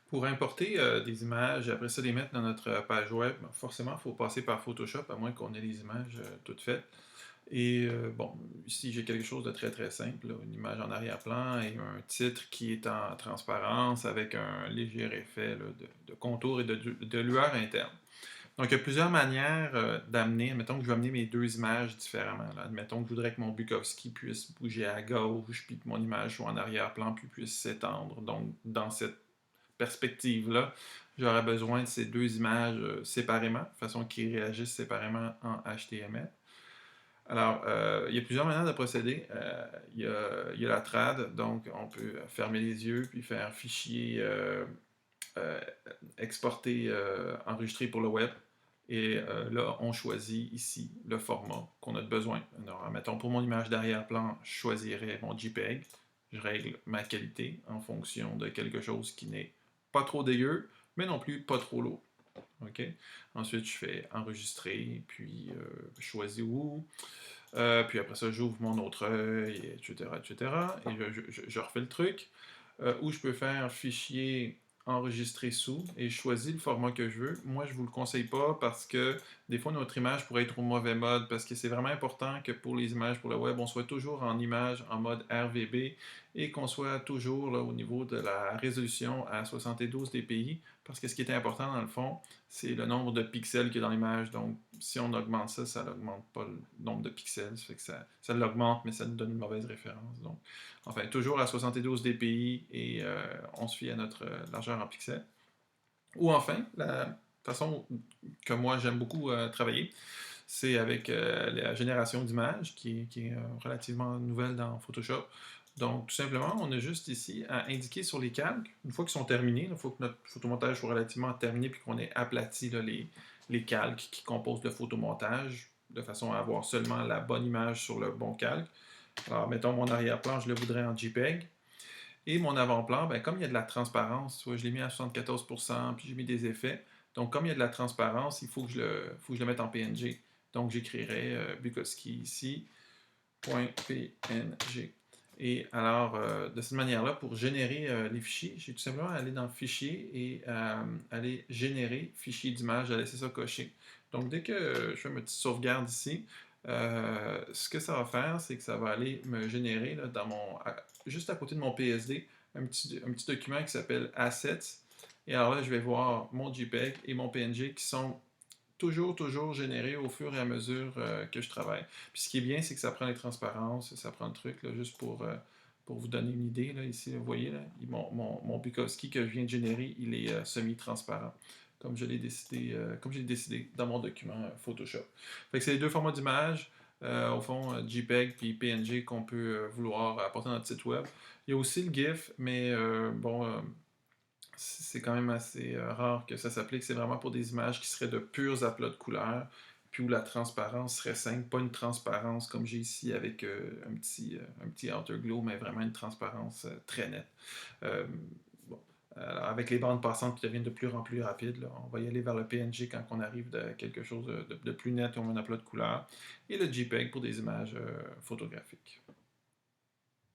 Pour importer des images et après ça les mettre dans notre page web, forcément, il faut passer par Photoshop, à moins qu'on ait les images toutes faites. Et bon, ici j'ai quelque chose de très très simple, là, une image en arrière-plan et un titre qui est en transparence avec un léger effet là, de contour et de lueur interne. Donc il y a plusieurs manières d'amener, admettons que je veux amener mes deux images différemment. Là. Admettons que je voudrais que mon Bukowski puisse bouger à gauche, puis que mon image soit en arrière-plan, puis puisse s'étendre. Donc dans cette perspective-là, j'aurais besoin de ces deux images séparément, de façon qu'ils réagissent séparément en HTML. Alors, il y a plusieurs manières de procéder. Il y a la trad, donc on peut fermer les yeux puis faire fichier euh, exporter, enregistrer pour le web. Et là, on choisit ici le format qu'on a besoin. Alors, mettons, pour mon image d'arrière-plan, je choisirais mon JPEG. Je règle ma qualité en fonction de quelque chose qui n'est pas trop dégueu, mais non plus pas trop lourd. OK? Ensuite, je fais enregistrer, puis je choisis où. Puis après ça, j'ouvre mon autre œil, etc., etc. Et je refais le truc. Où je peux faire fichier enregistrer sous et je choisis le format que je veux. Moi, je ne vous le conseille pas parce que des fois, notre image pourrait être au mauvais mode parce que c'est vraiment important que pour les images pour le web, on soit toujours en image en mode RVB et qu'on soit toujours là, au niveau de la résolution à 72 dpi parce que ce qui est important dans le fond, c'est le nombre de pixels qu'il y a dans l'image. Donc, si on augmente ça, ça n'augmente pas le nombre de pixels. Ça fait que ça l'augmente, mais ça nous donne une mauvaise référence. Donc, enfin, toujours à 72 dpi et on se fie à notre largeur en pixels. Ou enfin, la façon que moi j'aime beaucoup travailler, c'est avec la génération d'images qui est relativement nouvelle dans Photoshop. Donc, tout simplement, on a juste ici à indiquer sur les calques, une fois qu'ils sont terminés, il faut que notre photomontage soit relativement terminé puis qu'on ait aplati là, les calques qui composent le photomontage, de façon à avoir seulement la bonne image sur le bon calque. Alors, mettons mon arrière-plan, je le voudrais en JPEG. Et mon avant-plan, ben, comme il y a de la transparence, je l'ai mis à 74%, puis j'ai mis des effets. Donc, comme il y a de la transparence, il faut que je le mette en PNG. Donc, j'écrirai Bukowski ici, .png. Et alors, de cette manière-là, pour générer les fichiers, j'ai tout simplement à aller dans Fichier et aller générer fichier d'image, à laisser ça cocher. Donc, dès que je fais ma petite sauvegarde ici, ce que ça va faire, c'est que ça va aller me générer là, juste à côté de mon PSD un petit document qui s'appelle Assets. Et alors là, je vais voir mon JPEG et mon PNG qui sont toujours générés au fur et à mesure que je travaille. Puis ce qui est bien, c'est que ça prend les transparences, ça prend le truc, là, juste pour vous donner une idée. Là, ici, vous voyez, là, mon Bukowski que je viens de générer, il est semi-transparent, comme j'ai décidé dans mon document Photoshop. Fait que c'est les deux formats d'image, au fond, JPEG puis PNG qu'on peut vouloir apporter dans notre site web. Il y a aussi le GIF, mais bon, c'est quand même assez rare que ça s'applique. C'est vraiment pour des images qui seraient de purs aplats de couleurs, puis où la transparence serait simple, pas une transparence comme j'ai ici avec un petit outer glow, mais vraiment une transparence très nette. Euh, bon. Alors, avec les bandes passantes qui deviennent de plus en plus rapides, là, on va y aller vers le PNG quand on arrive de quelque chose de plus net et on a un aplat de couleurs, et le JPEG pour des images photographiques.